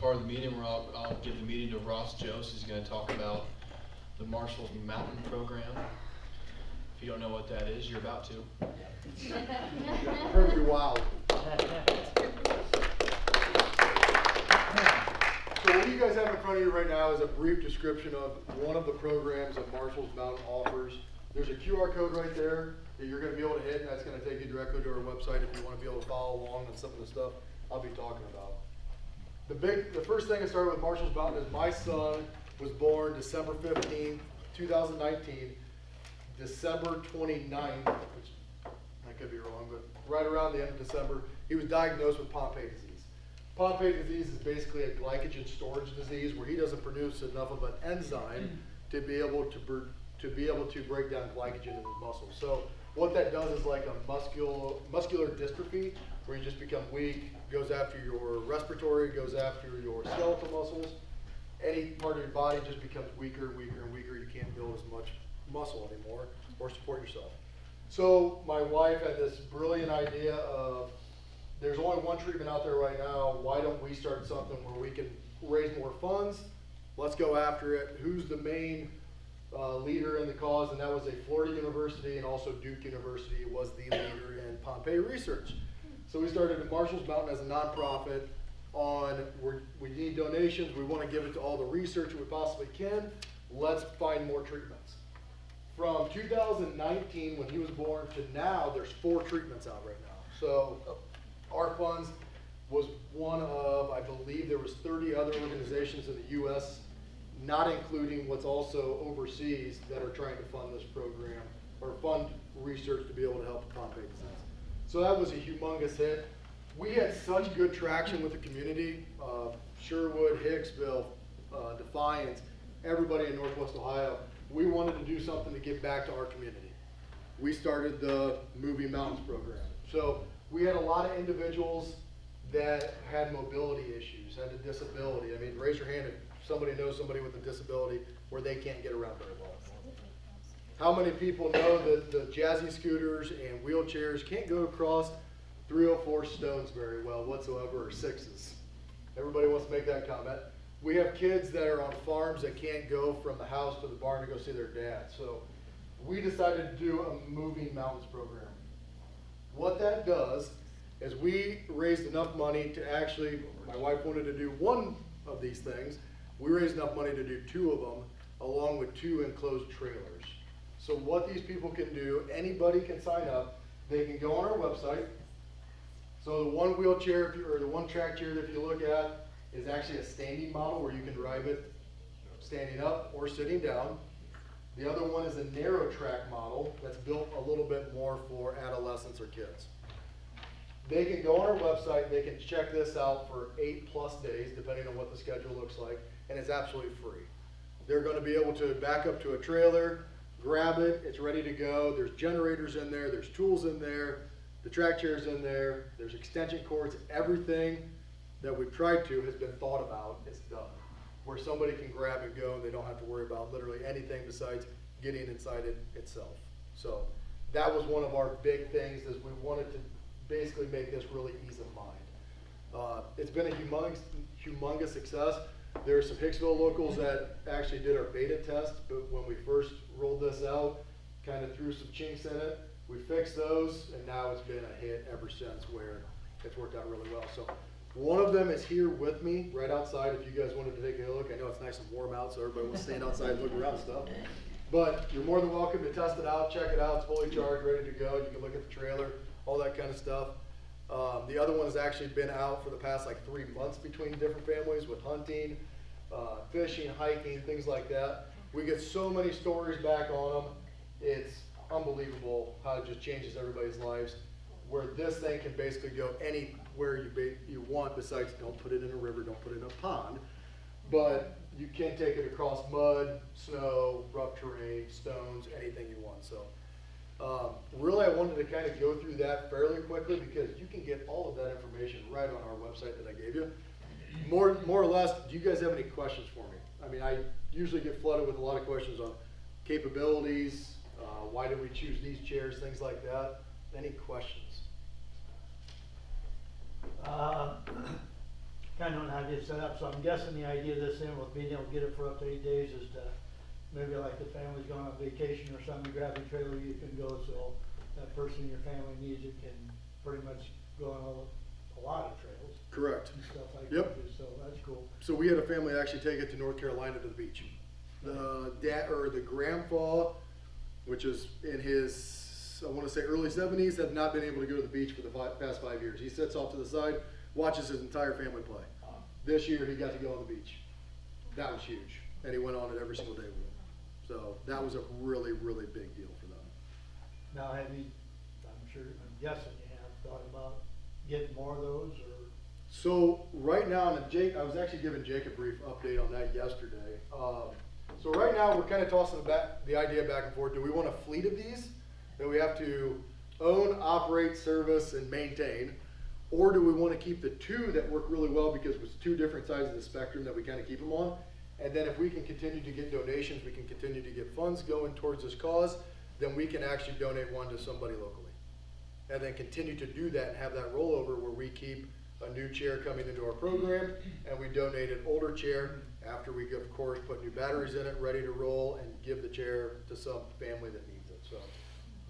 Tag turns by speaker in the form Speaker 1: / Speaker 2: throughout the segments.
Speaker 1: part of the meeting where I'll give the meeting to Ross Joost. He's going to talk about the Marshall's Mountain Program. If you don't know what that is, you're about to.
Speaker 2: Pretty wild. So what you guys have in front of you right now is a brief description of one of the programs that Marshall's Mountain offers. There's a QR code right there that you're going to be able to hit, and that's going to take you directly to our website if you want to be able to follow along on some of the stuff I'll be talking about. The first thing I started with Marshall's Mountain is my son was born December 15th, 2019. December 29th, which I could be wrong, but right around the end of December, he was diagnosed with Pompe disease. Pompe disease is basically a glycogen storage disease where he doesn't produce enough of an enzyme to be able to break down glycogen in his muscles. So what that does is like a muscular dystrophy, where you just become weak, goes after your respiratory, goes after your skeletal muscles. Any part of your body just becomes weaker and weaker and weaker. You can't build as much muscle anymore or support yourself. So my wife had this brilliant idea of, there's only one treatment out there right now, why don't we start something where we can raise more funds? Let's go after it. Who's the main leader in the cause? And that was a Florida University, and also Duke University was the leader in Pompe research. So we started at Marshall's Mountain as a nonprofit on, we need donations, we want to give it to all the research we possibly can, let's find more treatments. From 2019, when he was born, to now, there's 4 treatments out right now. So our funds was one of, I believe there was 30 other organizations in the U.S., not including what's also overseas, that are trying to fund this program, or fund research to be able to help the Pompe disease. So that was a humongous hit. We had such good traction with the community, Sherwood, Hicksville, Defiance, everybody in Northwest Ohio. We wanted to do something to give back to our community. We started the Moving Mountains program. So we had a lot of individuals that had mobility issues, had a disability. I mean, raise your hand if somebody knows somebody with a disability where they can't get around very well. How many people know that the jazzy scooters and wheelchairs can't go across 304 stones very well whatsoever, or 6s? Everybody wants to make that comment. We have kids that are on farms that can't go from the house to the barn to go see their dad. So we decided to do a Moving Mountains program. What that does is we raised enough money to actually, my wife wanted to do one of these things. We raised enough money to do 2 of them, along with 2 enclosed trailers. So what these people can do, anybody can sign up. They can go on our website. So the one wheelchair, or the one track chair that if you look at, is actually a standing model where you can drive it standing up or sitting down. The other one is a narrow track model that's built a little bit more for adolescents or kids. They can go on our website, they can check this out for 8+ days, depending on what the schedule looks like, and it's absolutely free. They're going to be able to back up to a trailer, grab it, it's ready to go. There's generators in there, there's tools in there, the track chair's in there, there's extension cords. Everything that we've tried to has been thought about, it's done. Where somebody can grab and go and they don't have to worry about literally anything besides getting inside it itself. So that was one of our big things, is we wanted to basically make this really ease of mind. It's been a humongous success. There are some Hicksville locals that actually did our beta test, but when we first rolled this out, kind of threw some chinks in it. We fixed those, and now it's been a hit ever since, where it's worked out really well. So one of them is here with me right outside if you guys wanted to take a look. I know it's nice and warm out, so everybody will stand outside and look around and stuff. But you're more than welcome to test it out, check it out. It's fully charged, ready to go. You can look at the trailer, all that kind of stuff. The other one has actually been out for the past like 3 months between different families with hunting, fishing, hiking, things like that. We get so many stories back on them. It's unbelievable how it just changes everybody's lives, where this thing can basically go anywhere you want, besides don't put it in a river, don't put it in a pond, but you can take it across mud, snow, rough terrain, stones, anything you want. So really I wanted to kind of go through that fairly quickly, because you can get all of that information right on our website that I gave you. More or less, do you guys have any questions for me? I mean, I usually get flooded with a lot of questions on capabilities, why did we choose these chairs, things like that. Any questions?
Speaker 3: kind of know how to set up, so I'm guessing the idea of this thing with being able to get it for up to 8 days is to, maybe like the family's going on vacation or something, grab a trailer, you can go, so that person in your family needs it can pretty much go on a lot of trails
Speaker 2: Correct.
Speaker 3: and stuff like
Speaker 2: Yep.
Speaker 3: that, so that's cool.
Speaker 2: So we had a family actually take it to North Carolina to the beach. The dad, or the grandpa, which is in his, I wanna say early 70s, have not been able to go to the beach for the past 5 years. He sits off to the side, watches his entire family play. This year, he got to go on the beach. That was huge, and he went on it every single day with them. So that was a really, really big deal for them.
Speaker 3: Now, have you, I'm guessing you have thought about getting more of those, or?
Speaker 2: So right now, and Jake, I was actually giving Jake a brief update on that yesterday. So right now, we're kind of tossing the idea back and forth. Do we want a fleet of these that we have to own, operate, service, and maintain? Or do we want to keep the two that work really well because it's two different sides of the spectrum that we kind of keep them on? And then if we can continue to get donations, we can continue to get funds going towards this cause, then we can actually donate one to somebody locally. And then continue to do that and have that rollover where we keep a new chair coming into our program and we donate an older chair after we, of course, put new batteries in it, ready to roll, and give the chair to some family that needs it. So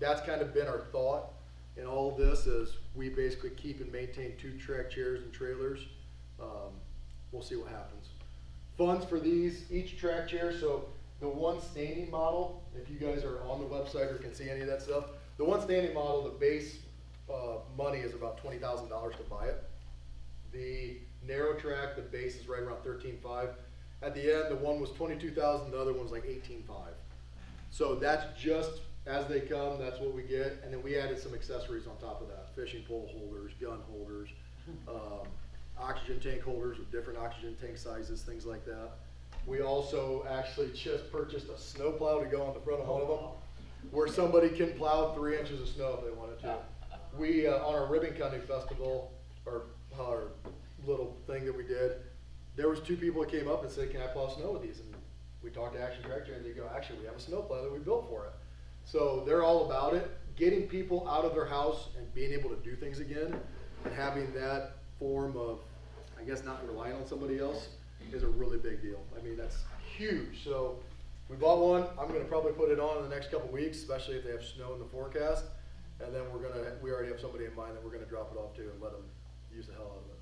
Speaker 2: that's kind of been our thought in all of this, is we basically keep and maintain 2 track chairs and trailers. We'll see what happens. Funds for these, each track chair, so the one standing model, if you guys are on the website or can see any of that stuff, the one standing model, the base money is about $20,000 to buy it. The narrow track, the base is right around $13,500. At the end, the one was $22,000, the other one was like $18,500. So that's just as they come, that's what we get, and then we added some accessories on top of that: fishing pole holders, gun holders, oxygen tank holders with different oxygen tank sizes, things like that. We also actually just purchased a snow plow to go on the front of one of them, where somebody can plow 3 inches of snow if they wanted to. We, on our ribbon cutting festival, our little thing that we did, there was 2 people that came up and said, "Can I plow snow with these?" And we talked to Action Tractor, and they go, "Actually, we have a snow plow that we built for it." So they're all about it. Getting people out of their house and being able to do things again, and having that form of, I guess, not relying on somebody else, is a really big deal. I mean, that's huge. So we bought one. I'm gonna probably put it on in the next couple weeks, especially if they have snow in the forecast. And then we already have somebody in mind that we're gonna drop it off to and let them use the hell out of it.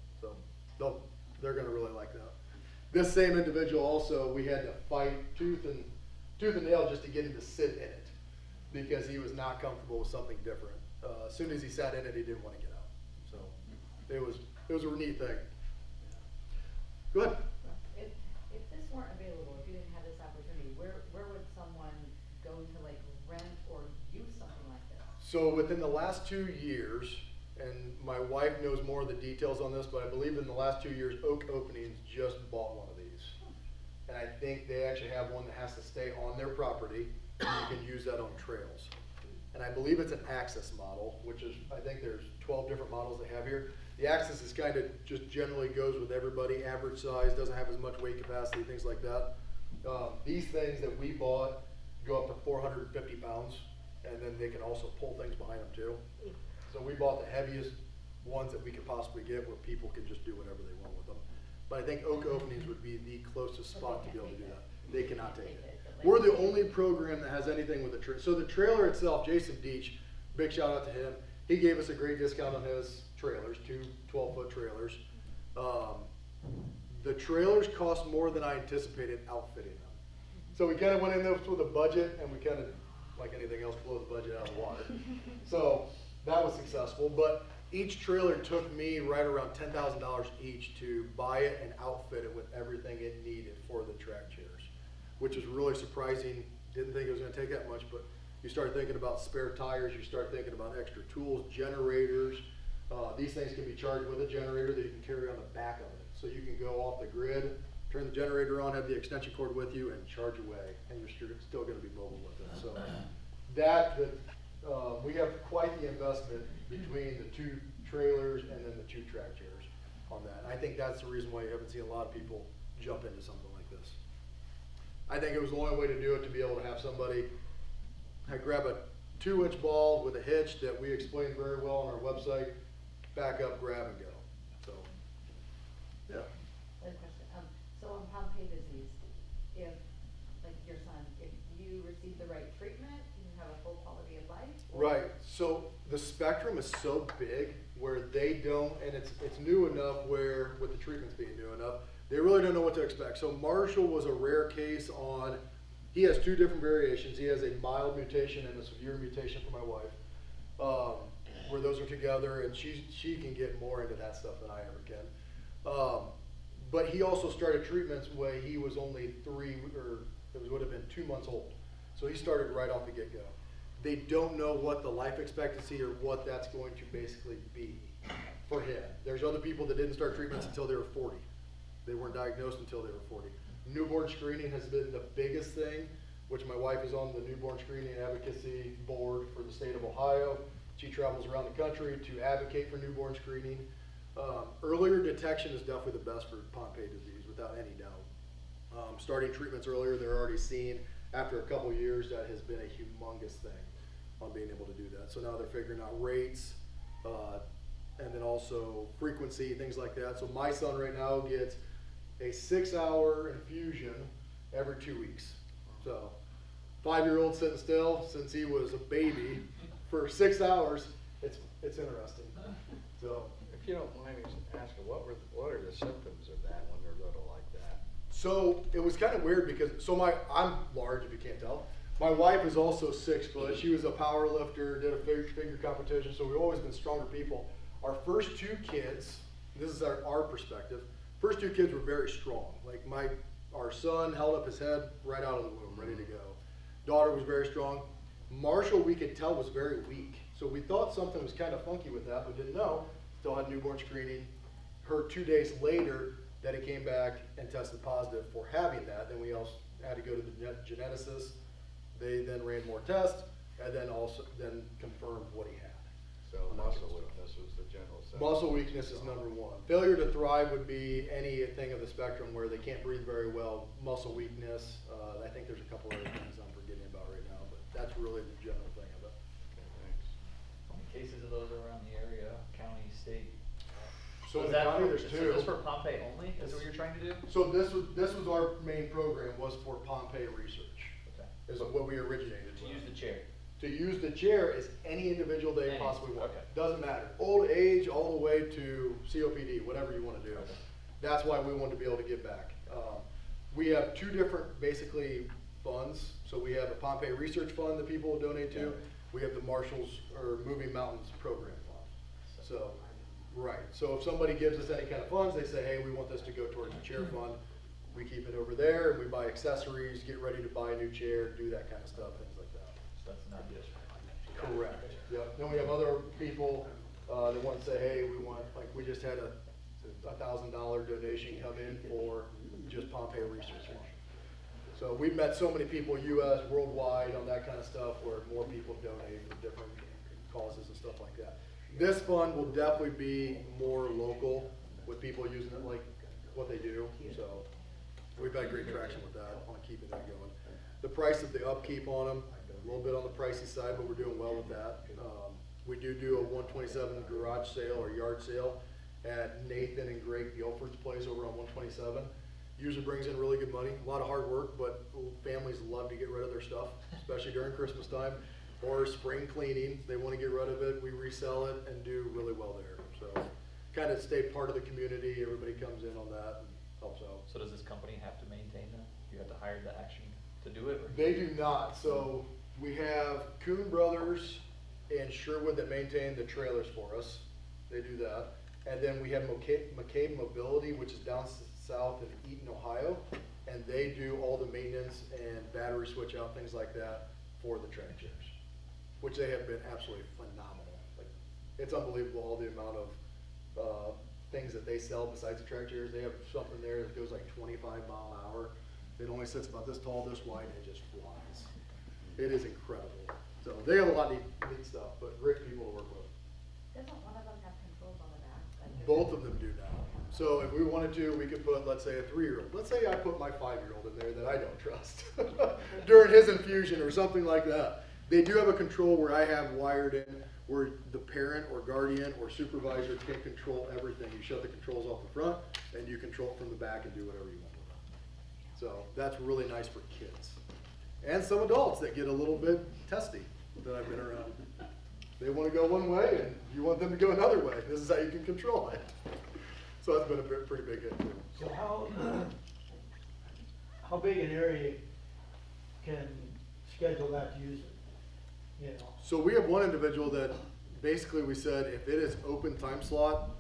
Speaker 2: So they're gonna really like that. This same individual also, we had to fight tooth and nail just to get him to sit in it, because he was not comfortable with something different. As soon as he sat in it, he didn't want to get out. So it was a neat thing. Go ahead.
Speaker 4: If this weren't available, if you didn't have this opportunity, where would someone go to like rent or use something like this?
Speaker 2: So within the last 2 years, and my wife knows more of the details on this, but I believe in the last 2 years, Oak Openings just bought one of these. And I think they actually have one that has to stay on their property, and you can use that on trails. And I believe it's an access model, which is, I think there's 12 different models they have here. The access is kind of just generally goes with everybody, average size, doesn't have as much weight capacity, things like that. These things that we bought go up to 450 pounds, and then they can also pull things behind them too. So we bought the heaviest ones that we could possibly get, where people can just do whatever they want with them. But I think Oak Openings would be the closest spot to be able to do that. They cannot take it. We're the only program that has anything with a trailer. So the trailer itself, Jason Deach, big shout out to him. He gave us a great discount on his trailers, 2 12-foot trailers. The trailers cost more than I anticipated outfitting them. So we kind of went in there with a budget, and we kind of, like anything else, blew the budget out of the water. So that was successful, but each trailer took me right around $10,000 each to buy it and outfit it with everything it needed for the track chairs, which is really surprising. Didn't think it was gonna take that much, but you start thinking about spare tires, you start thinking about extra tools, generators. These things can be charged with a generator that you can carry on the back of it. So you can go off the grid, turn the generator on, have the extension cord with you, and charge away, and you're still gonna be mobile with it. So we have quite the investment between the 2 trailers and then the 2 track chairs on that. And I think that's the reason why you haven't seen a lot of people jump into something like this. I think it was the only way to do it, to be able to have somebody grab a 2-inch ball with a hitch that we explained very well on our website, back up, grab, and go. So Yeah.
Speaker 4: Another question, so on Pompe disease, if, like your son, if you receive the right treatment, you have a full quality of life? Or-
Speaker 2: Right, so the spectrum is so big where they don't, and it's new enough where, with the treatments being new enough, they really don't know what to expect. So Marshall was a rare case on, he has two different variations. He has a mild mutation and a severe mutation for my wife, where those are together, and she can get more into that stuff than I ever can. But he also started treatments when he was only would have been 2 months old. So he started right off the get-go. They don't know what the life expectancy or what that's going to basically be for him. There's other people that didn't start treatments until they were 40. They weren't diagnosed until they were 40. Newborn screening has been the biggest thing, which my wife is on the newborn screening advocacy board for the state of Ohio. She travels around the country to advocate for newborn screening. Earlier detection is definitely the best for Pompe disease, without any doubt. Starting treatments earlier, they're already seeing, after a couple years, that has been a humongous thing on being able to do that. So now they're figuring out rates, and then also frequency, things like that. So my son right now gets a 6-hour infusion every 2 weeks. So 5-year-old sitting still since he was a baby for 6 hours. It's interesting. So.
Speaker 5: If you don't mind me asking, what are the symptoms of that when they're little like that?
Speaker 2: So it was kind of weird because, I'm large if you can't tell. My wife is also 6 foot. She was a power lifter, did a figure competition, so we've always been stronger people. Our first 2 kids, this is our perspective, first 2 kids were very strong. Like our son held up his head right out of the womb, ready to go. Daughter was very strong. Marshall, we could tell, was very weak. So we thought something was kind of funky with that, but didn't know. Still had newborn screening. Heard 2 days later that he came back and tested positive for having that. Then we also had to go to the geneticist. They then ran more tests and then confirmed what he had.
Speaker 5: So muscle weakness was the general symptom.
Speaker 2: Muscle weakness is number 1. Failure to thrive would be anything of the spectrum where they can't breathe very well. Muscle weakness. I think there's a couple other things I'm forgetting about right now, but that's really the general thing of it.
Speaker 5: Okay, thanks.
Speaker 6: How many cases of those are around the area, county, state?
Speaker 2: So in
Speaker 6: Is
Speaker 2: the
Speaker 6: that
Speaker 2: county,
Speaker 6: for-
Speaker 2: there's
Speaker 6: So
Speaker 2: 2.
Speaker 6: this for Pompe only, is what you're trying to do?
Speaker 2: So this was our main program, was for Pompe research,
Speaker 6: Okay.
Speaker 2: is what we originated
Speaker 6: To
Speaker 2: with.
Speaker 6: use the chair.
Speaker 2: To use the chair is any individual they
Speaker 6: Any,
Speaker 2: possibly want.
Speaker 6: okay.
Speaker 2: Doesn't matter. Old age, all the way to COPD, whatever you want to do.
Speaker 6: Okay.
Speaker 2: That's why we wanted to be able to give back. We have 2 different, basically, funds. So we have a Pompe Research Fund that people will donate to.
Speaker 6: Yeah.
Speaker 2: We have the Marshalls or Moving Mountains Program Fund. So, right. So if somebody gives us any kind of funds, they say, hey, we want this to go towards the chair fund. We keep it over there, and we buy accessories, get ready to buy a new chair, do that kind of stuff, things like that.
Speaker 6: So that's not just.
Speaker 2: Correct. Yep. Then we have other people that want to say, hey, we want, like, we just had a $1,000 donation come in for just Pompe research. So we've met so many people, U.S., worldwide, on that kind of stuff, where more people donate for different causes and stuff like that. This fund will definitely be more local, with people using it like what they do. So we've had great traction with that, on keeping that going. The price of the upkeep on them, a little bit on the pricey side, but we're doing well with that. We do a 127 garage sale or yard sale at Nathan and Greg Guilford's place over on 127. Usually brings in really good money, a lot of hard work, but families love to get rid of their stuff, especially during Christmas time or spring cleaning. They want to get rid of it, we resell it and do really well there. So kind of stay part of the community, everybody comes in on that and helps out.
Speaker 6: So does this company have to maintain them? You have to hire the action to do it? Or?
Speaker 2: They do not. So we have Kuhn Brothers and Sherwood that maintain the trailers for us. They do that. And then we have McCabe Mobility, which is down south in Eaton, Ohio. And they do all the maintenance and battery switch out, things like that for the track chairs, which they have been absolutely phenomenal. Like, it's unbelievable all the amount of things that they sell besides the track chairs. They have something there that goes like 25 mile an hour. It only sits about this tall, this wide, and it just flies. It is incredible. So they have a lot of neat stuff, but great people to work with.
Speaker 4: Doesn't one of them have controls on the back? Like
Speaker 2: Both of them do now. So if we wanted to, we could put, let's say, a 3-year-old. Let's say I put my 5-year-old in there that I don't trust during his infusion or something like that. They do have a control where I have wired in where the parent or guardian or supervisor can control everything. You shut the controls off the front and you control it from the back and do whatever you want with it. So that's really nice for kids. And some adults that get a little bit testy that I've been around. They want to go one way and you want them to go another way. This is how you can control it. So that's been a pretty big hit too.
Speaker 3: So how big an area can schedule that to use it? You know,
Speaker 2: So we have one individual that basically we said if it is open time slot,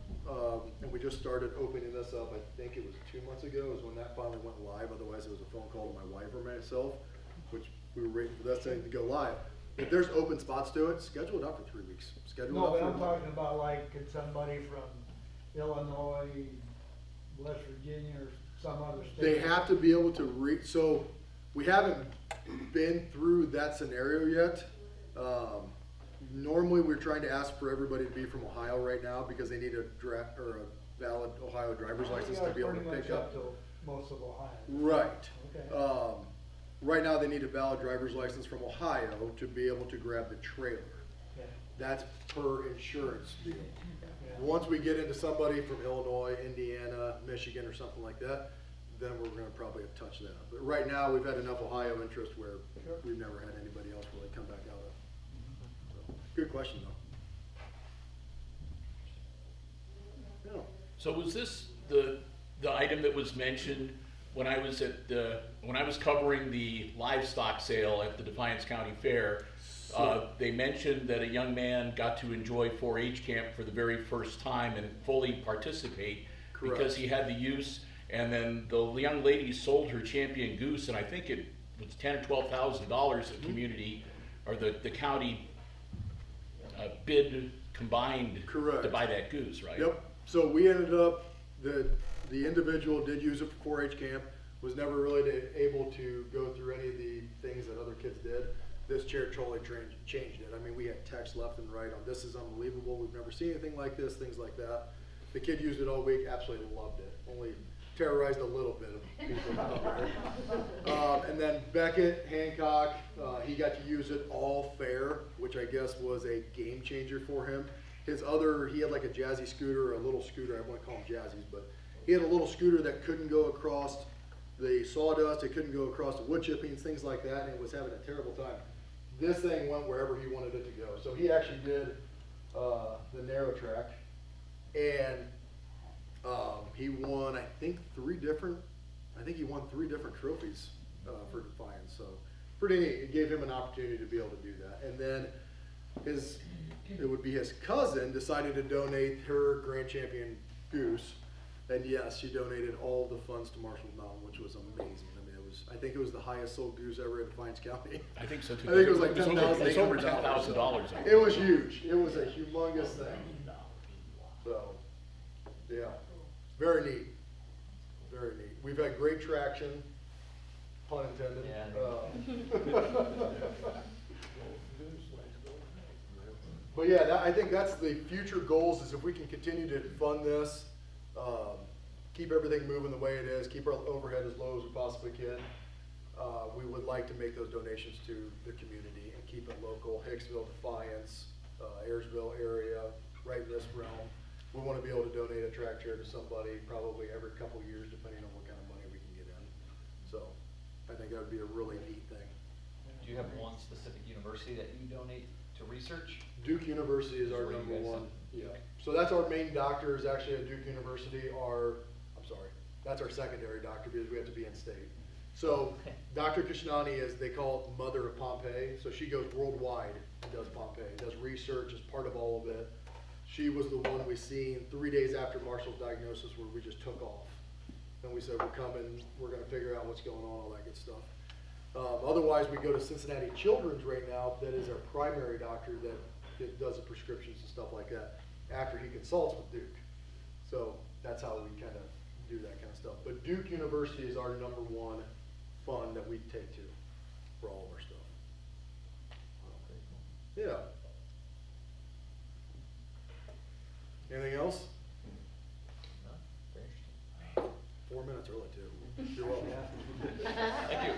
Speaker 2: and we just started opening this up, I think it was 2 months ago is when that finally went live. Otherwise it was a phone call to my wife or myself, which we were waiting for that thing to go live. If there's open spots to it, schedule it out for 3 weeks. Schedule
Speaker 3: no,
Speaker 2: it
Speaker 3: but
Speaker 2: out
Speaker 3: I'm
Speaker 2: for
Speaker 3: talking about like, could somebody from Illinois, West Virginia, or some other state?
Speaker 2: They have to be able to so we haven't been through that scenario yet. Normally we're trying to ask for everybody to be from Ohio right now because they need a valid Ohio driver's license to be able to pick up.
Speaker 3: To most of Ohio.
Speaker 2: Right.
Speaker 3: Okay.
Speaker 2: Right now they need a valid driver's license from Ohio to be able to grab the trailer.
Speaker 3: Okay.
Speaker 2: That's per insurance deal.
Speaker 3: Yeah.
Speaker 2: Once we get into somebody from Illinois, Indiana, Michigan, or something like that, then we're gonna probably touch that. But right now, we've had enough Ohio interest where
Speaker 3: Sure.
Speaker 2: we've never had anybody else really come back out of. So, good question though. Yeah.
Speaker 7: So was this the item that was mentioned when I was when I was covering the livestock sale at the Defiance County Fair? They mentioned that a young man got to enjoy 4-H camp for the very first time and fully participate.
Speaker 2: Correct.
Speaker 7: Because he had the use, and then the young lady sold her champion goose, and I think it was $10,000 or $12,000 the community or the county bid combined.
Speaker 2: Correct.
Speaker 7: To buy that goose, right?
Speaker 2: Yep, so we ended up, the individual did use it for 4-H camp, was never really able to go through any of the things that other kids did. This chair totally changed it. I mean, we had text left and right on this is unbelievable, we've never seen anything like this, things like that. The kid used it all week, absolutely loved it, only terrorized a little bit of people. And then Beckett, Hancock, he got to use it all fair, which I guess was a game changer for him. He had like a jazzy scooter, a little scooter, I won't call them jazzies, but he had a little scooter that couldn't go across the sawdust, it couldn't go across the wood chippings, things like that, and it was having a terrible time. This thing went wherever he wanted it to go. So he actually did the narrow track, and he won, I think, 3 different trophies for Defiance. So pretty neat. It gave him an opportunity to be able to do that. And then his cousin decided to donate her grand champion goose. And yes, she donated all the funds to Marshall Mountain, which was amazing. I mean, I think it was the highest sold goose ever at Defiance County.
Speaker 7: I think so too.
Speaker 2: I think it was like
Speaker 7: It's over
Speaker 2: $10,000.
Speaker 7: $10,000.
Speaker 2: It was huge. It was a humongous thing. So, yeah, very neat. Very neat. We've had great traction, pun intended. But yeah, I think that's the future goals is if we can continue to fund this, keep everything moving the way it is, keep our overhead as low as we possibly can. We would like to make those donations to the community and keep it local, Hicksville, Defiance, Ayersville area, right in this realm. We want to be able to donate a track chair to somebody probably every couple of years, depending on what kind of money we can get in. So I think that would be a really neat thing.
Speaker 6: Do you have one specific university that you donate to research?
Speaker 2: Duke University is our
Speaker 6: Where you
Speaker 2: number
Speaker 6: guys
Speaker 2: one.
Speaker 6: send?
Speaker 2: Yeah. So that's our main doctor is actually at Duke University. That's our secondary doctor because we have to be in state. So Dr. Kishnani is, they call it Mother of Pompe. So she goes worldwide and does Pompe, does research as part of all of it. She was the one we seen 3 days after Marshall's diagnosis where we just took off. And we said, we're coming, we're gonna figure out what's going on, all that good stuff. Otherwise, we go to Cincinnati Children's right now, that is our primary doctor that does the prescriptions and stuff like that, after he consults with Duke. So that's how we kind of do that kind of stuff. But Duke University is our number one fund that we take to for all of our stuff. Yeah. Anything else?
Speaker 6: No? Very interesting.
Speaker 2: 4 minutes early too. You're welcome.
Speaker 7: Thank you.